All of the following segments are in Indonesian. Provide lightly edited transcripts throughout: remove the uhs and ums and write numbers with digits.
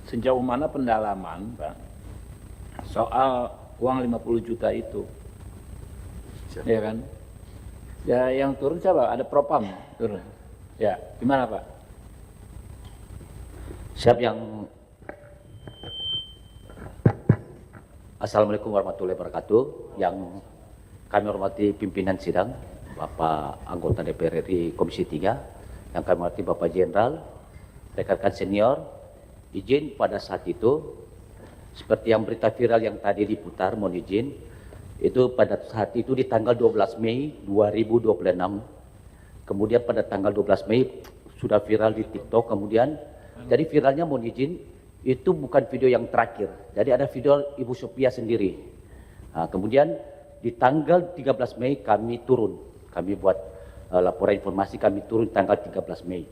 Sejauh mana pendalaman, Pak, soal uang 50 juta itu? Siap. Ya kan? Ya yang turun siapa? Ada Propam turun. Ya, gimana Pak? Siap yang Assalamualaikum warahmatullahi wabarakatuh. Yang kami hormati pimpinan sidang, Bapak anggota DPR RI Komisi 3, yang kami hormati Bapak Jenderal, rekan-rekan senior, izin pada saat itu, seperti yang berita viral yang tadi diputar, mohon izin, itu pada saat itu di tanggal 12 Mei 2026, kemudian pada tanggal 12 Mei sudah viral di TikTok, kemudian jadi viralnya mohon izin, itu bukan video yang terakhir. Jadi ada video Ibu Sophia sendiri. Nah, kemudian di tanggal 13 Mei kami turun. Kami buat laporan informasi, kami turun tanggal 13 Mei.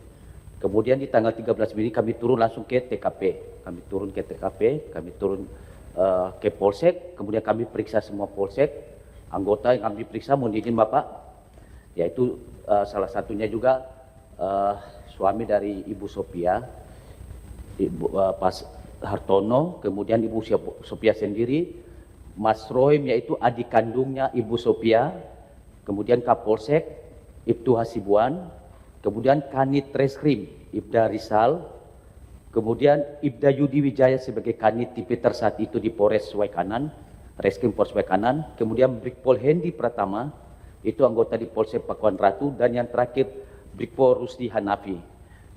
Kemudian di tanggal 13 Mei kami turun langsung ke TKP. Kami turun ke TKP, kami turun ke Polsek, kemudian kami periksa semua Polsek. Anggota yang kami periksa, mohon izin Bapak, yaitu salah satunya juga suami dari Ibu Sophia, Pak Hartono, kemudian Ibu Sophia sendiri, Mas Rohim yaitu adik kandungnya Ibu Sophia, kemudian Kapolsek Ibtu Hasibuan, kemudian Kanit Reskrim Ibda Rizal, kemudian Ibda Yudi Wijaya sebagai Kanit Tipiter saat itu di Polres Waikanan, Reskrim Polres Waikanan, kemudian Brigpol Hendi Pratama, itu anggota di Polsek Pakuan Ratu, dan yang terakhir Brigpol Rusdi Hanafi.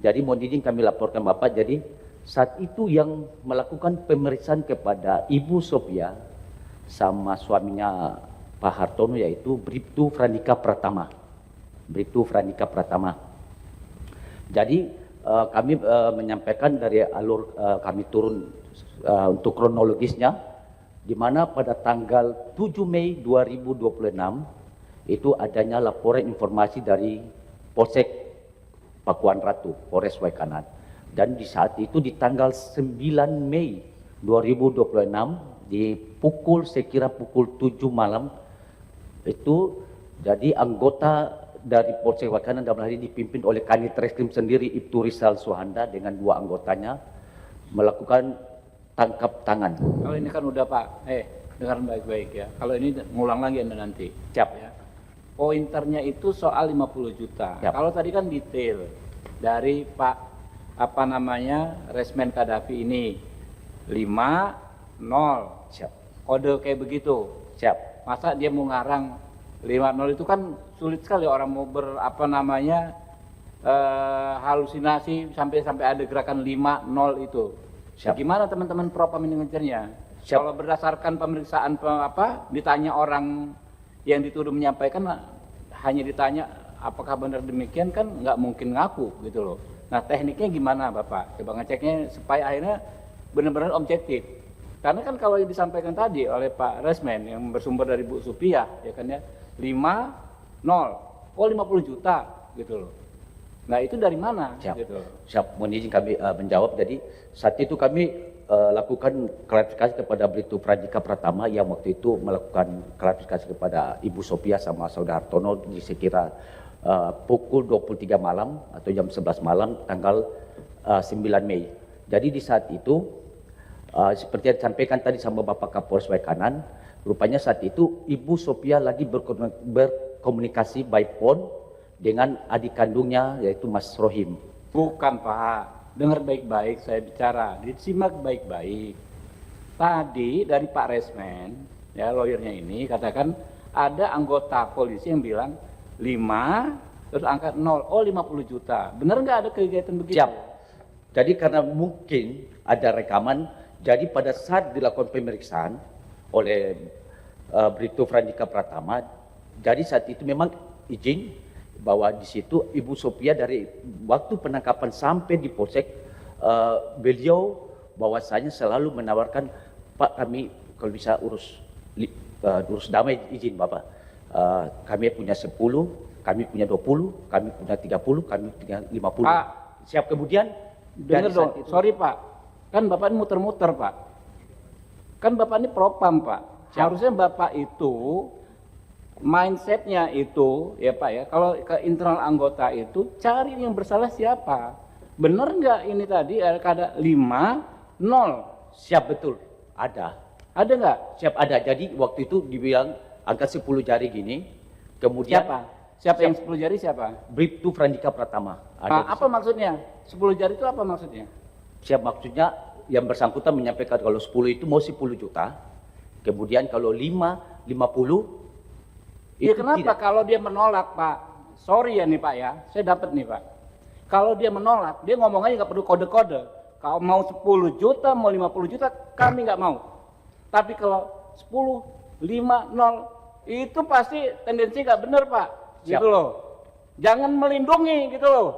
Jadi mohon izin kami laporkan Bapak, jadi saat itu yang melakukan pemeriksaan kepada Ibu Sophia sama suaminya Pak Hartono yaitu Bribtu Franika Pratama. Bribtu Franika Pratama. Jadi kami menyampaikan dari alur kami turun untuk kronologisnya, di mana pada tanggal 7 Mei 2026 itu adanya laporan informasi dari Polsek Pakuan Ratu, Polres Waikanan. Dan di saat itu di tanggal 9 Mei 2026 di sekira pukul 7 malam itu jadi anggota dari Polsek Waikanan dalam hal ini dipimpin oleh Kanit Reskrim sendiri Ibtu Rizal Suhanda dengan 2 anggotanya melakukan tangkap tangan. Kalau ini kan udah Pak, dengar baik-baik ya. Kalau ini ngulang lagi Anda nanti. Siap. Ya. Pointernya itu soal 50 juta. Siap. Kalau tadi kan detail dari Pak Resmen Kadafi ini 5-0. Siap. Kode kayak begitu. Siap. Masa dia mau ngarang 5-0 itu kan sulit sekali orang mau halusinasi sampai ada gerakan 5-0 itu. Siap. Gimana teman-teman Propam ini ngejarnya? Siap. Kalau berdasarkan pemeriksaan ditanya orang yang dituduh menyampaikan, hanya ditanya apakah benar demikian, kan nggak mungkin ngaku gitu loh. Nah tekniknya gimana Bapak? Coba ngeceknya supaya akhirnya benar-benar objektif. Karena kan kalau yang disampaikan tadi oleh Pak Resmen yang bersumber dari Bu Sophia, ya kan ya, 5-0, 50 juta gitu loh. Nah itu dari mana? Siap. Gitu. Siap. Mohon izin kami menjawab. Jadi saat itu kami lakukan klarifikasi kepada Bribtu Franika Pratama yang waktu itu melakukan klarifikasi kepada Ibu Sophia sama Saudara Hartono di sekira pukul 23 malam atau jam 11 malam tanggal 9 Mei. Jadi di saat itu seperti yang disampaikan tadi sama Bapak Kapolres Waikanan, rupanya saat itu Ibu Sophia lagi berkomunikasi by phone dengan adik kandungnya yaitu Mas Rohim. Bukan Pak, dengar baik-baik saya bicara, disimak baik-baik. Tadi dari Pak Resmen, ya lawyernya ini katakan ada anggota polisi yang bilang 5 terus angka 0, 50 juta. Benar nggak ada kegiatan begitu? Siap. Jadi karena mungkin ada rekaman, jadi pada saat dilakukan pemeriksaan oleh Bribtu Franika Pratama, jadi saat itu memang izin bahwa di situ Ibu Sophia dari waktu penangkapan sampai di Polsek, beliau bahwasanya selalu menawarkan, Pak kami kalau bisa urus damai, izin Bapak. Kami punya 10, kami punya 20, kami punya 30, kami punya 50. Pak, siap. Kemudian dengar dong, sorry Pak, kan Bapak ini muter-muter Pak. Kan Bapak ini Propam Pak. Siap. Harusnya Bapak itu mindsetnya itu ya Pak ya, kalau ke internal anggota itu cari yang bersalah siapa. Benar nggak ini tadi ada 5 Nol. Siap betul, ada. Ada nggak? Siap ada. Jadi waktu itu dibilang angka 10 jari gini, kemudian Siapa? Siapa yang 10 jari siapa? brief to Frandika Pratama. Ah, apa maksudnya? 10 jari itu apa maksudnya? Siap maksudnya yang bersangkutan menyampaikan kalau 10 itu mau 10 juta, kemudian kalau 5, 50, Ya itu kenapa tidak. kalau dia menolak, Pak? Sorry ya nih Pak ya, saya dapat nih Pak. Kalau dia menolak, dia ngomong aja nggak perlu kode-kode. Kalau mau 10 juta, mau 50 juta, kami nggak mau. Tapi kalau 10, 5, 0, itu pasti tendensi nggak benar Pak. Siap. Gitu loh. Jangan melindungi gitu loh.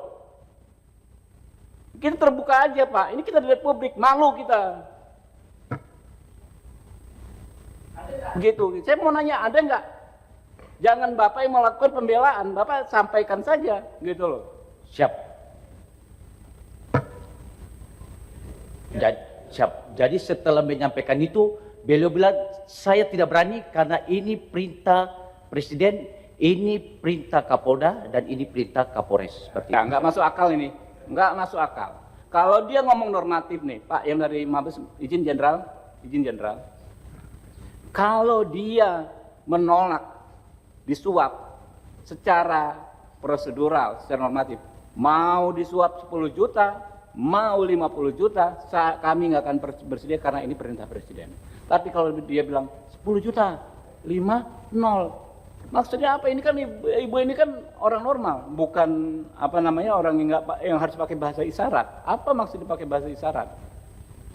Kita terbuka aja Pak, ini kita di Republik, malu kita. Begitu, saya mau nanya ada nggak? Jangan Bapak yang melakukan pembelaan, Bapak sampaikan saja gitu loh. Siap. Jadi setelah menyampaikan itu, beliau bilang saya tidak berani karena ini perintah Presiden, ini perintah Kapolda, dan ini perintah Kapolres. Seperti itu. Nggak masuk akal ini, nggak masuk akal. Kalau dia ngomong normatif nih, Pak, yang dari Mabes, izin Jenderal. Kalau dia menolak disuap secara prosedural, secara normatif, mau disuap 10 juta, mau 50 juta, kami nggak akan bersedia karena ini perintah Presiden. Tapi kalau dia bilang 10 juta, 5, 0. Maksudnya apa? Ini kan ibu ini kan orang normal, bukan apa namanya orang yang harus pakai bahasa isyarat. Apa maksudnya pakai bahasa isyarat?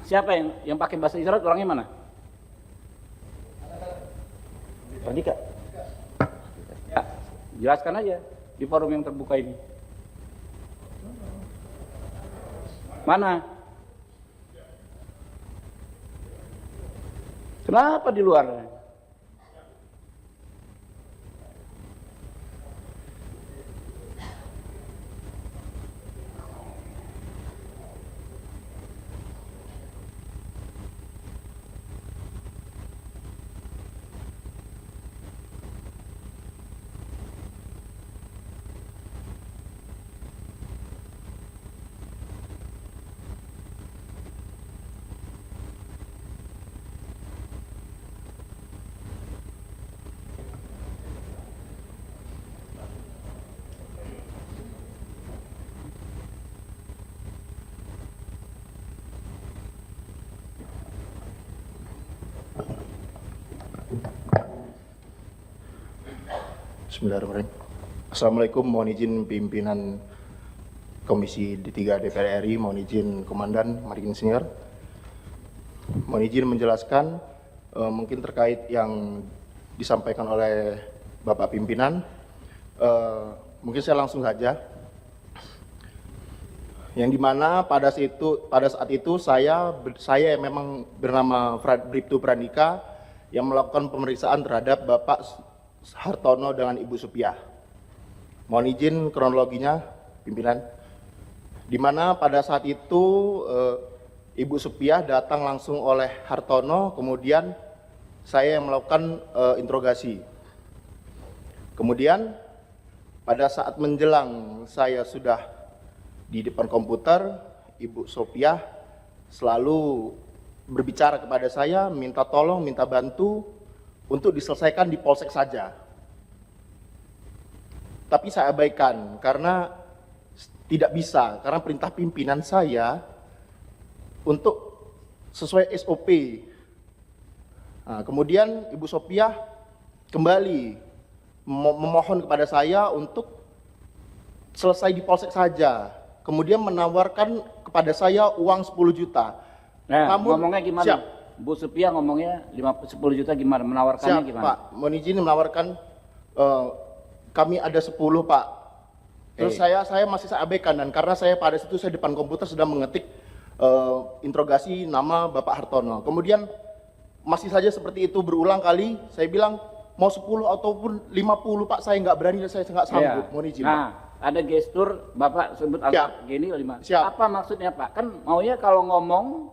Siapa yang pakai bahasa isyarat, orangnya mana? Frandika. Ya, jelaskan aja di forum yang terbuka ini. Mana? Kenapa di luar? Bismillahirrahmanirrahim. Assalamualaikum, mohon izin pimpinan Komisi D3 DPR RI, mohon izin Komandan Marinir Senior. Mohon izin menjelaskan mungkin terkait yang disampaikan oleh Bapak Pimpinan. Mungkin saya langsung saja. Yang dimana pada saat itu saya yang memang bernama Bribtu Frandika yang melakukan pemeriksaan terhadap Bapak Hartono dengan Ibu Supiah. Mohon izin kronologinya, pimpinan. Di mana pada saat itu Ibu Supiah datang langsung oleh Hartono, kemudian saya yang melakukan interogasi. Kemudian pada saat menjelang saya sudah di depan komputer, Ibu Supiah selalu berbicara kepada saya, minta tolong, minta bantu untuk diselesaikan di polsek saja. Tapi saya abaikan karena tidak bisa, karena perintah pimpinan saya untuk sesuai SOP. Nah, kemudian Ibu Sopiah kembali memohon kepada saya untuk selesai di polsek saja. Kemudian menawarkan kepada saya uang 10 juta. Nah, Namun, ngomongnya gimana? siap. Bu Supiah ngomongnya 10 juta gimana? Menawarkannya Siap, gimana? Pak. Mohon izin menawarkan kami ada 10, Pak. Terus saya masih abaikan, dan karena saya pada situ saya depan komputer sedang mengetik interogasi nama Bapak Hartono. Kemudian masih saja seperti itu berulang kali, saya bilang mau 10 ataupun 50, Pak, saya nggak berani, saya nggak sanggup. Mohon izin, Pak. Nah, ada gestur Bapak sebut angka gini 5. Siap. Apa maksudnya Pak? Kan maunya kalau ngomong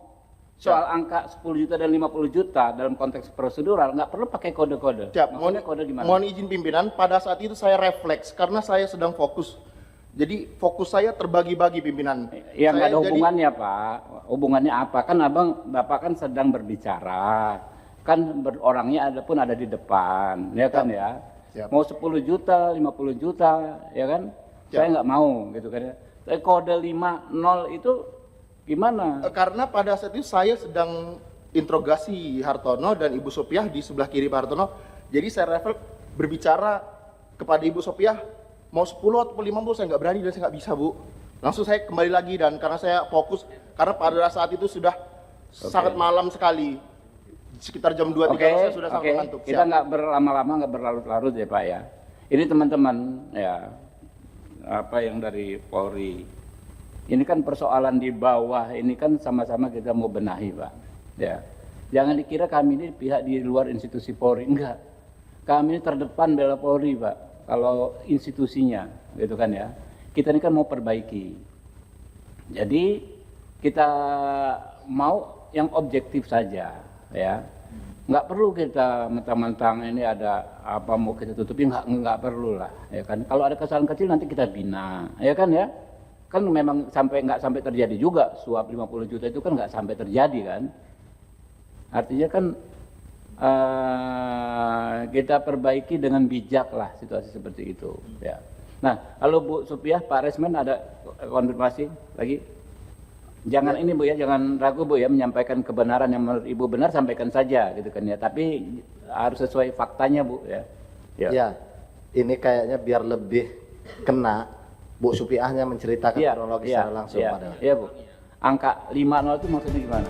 soal angka 10 juta dan 50 juta dalam konteks prosedural nggak perlu pakai kode-kode. Siap. Maksudnya kode gimana? Mohon izin pimpinan, pada saat itu saya refleks karena saya sedang fokus Jadi fokus saya terbagi-bagi pimpinan. Ya nggak Saya ada jadi- hubungannya Pak. Hubungannya apa? Kan Bapak kan sedang berbicara. Kan orangnya ada di depan, ya kan ya. Siap. Mau 10 juta, 50 juta, ya kan? Siap. Saya nggak mau gitu kan ya. Tapi kode 50 itu gimana? Karena pada saat itu saya sedang interogasi Hartono dan Ibu Sopiah di sebelah kiri Pak Hartono. Jadi saya refleks berbicara kepada Ibu Sopiah, mau 10 atau 50 saya nggak berani dan saya nggak bisa, Bu. Langsung saya kembali lagi dan karena saya fokus, karena pada saat itu sudah sangat malam sekali. Sekitar jam 2-3 saya sudah sangat ngantuk. Kita Siap. nggak berlama-lama, nggak berlarut-larut ya Pak ya. Ini teman-teman ya, apa yang dari Polri. Ini kan persoalan di bawah, ini kan sama-sama kita mau benahi Pak. Ya, jangan dikira kami ini pihak di luar institusi Polri, enggak. Kami ini terdepan bela Polri Pak. Kalau institusinya, gitu kan ya. Kita ini kan mau perbaiki. Jadi kita mau yang objektif saja, ya. Nggak perlu kita mentang-mentang ini ada apa mau kita tutupi, nggak perlu lah, ya kan. Kalau ada kesalahan kecil nanti kita bina, ya kan ya. Kan memang nggak sampai terjadi juga suap 50 juta itu kan nggak sampai terjadi kan. Artinya kan kita perbaiki dengan bijak lah situasi seperti itu. Ya. Nah, kalau Bu Sopiah, Pak Resmen ada konfirmasi lagi? Jangan ini Bu ya, jangan ragu Bu ya menyampaikan kebenaran yang menurut Ibu benar, sampaikan saja gitu kan ya. Tapi harus sesuai faktanya Bu ya. Ya, ini kayaknya biar lebih kena, Bu Supiahnya menceritakan kronologi secara langsung Iya, pada. iya Bu. Angka 50 itu maksudnya gimana?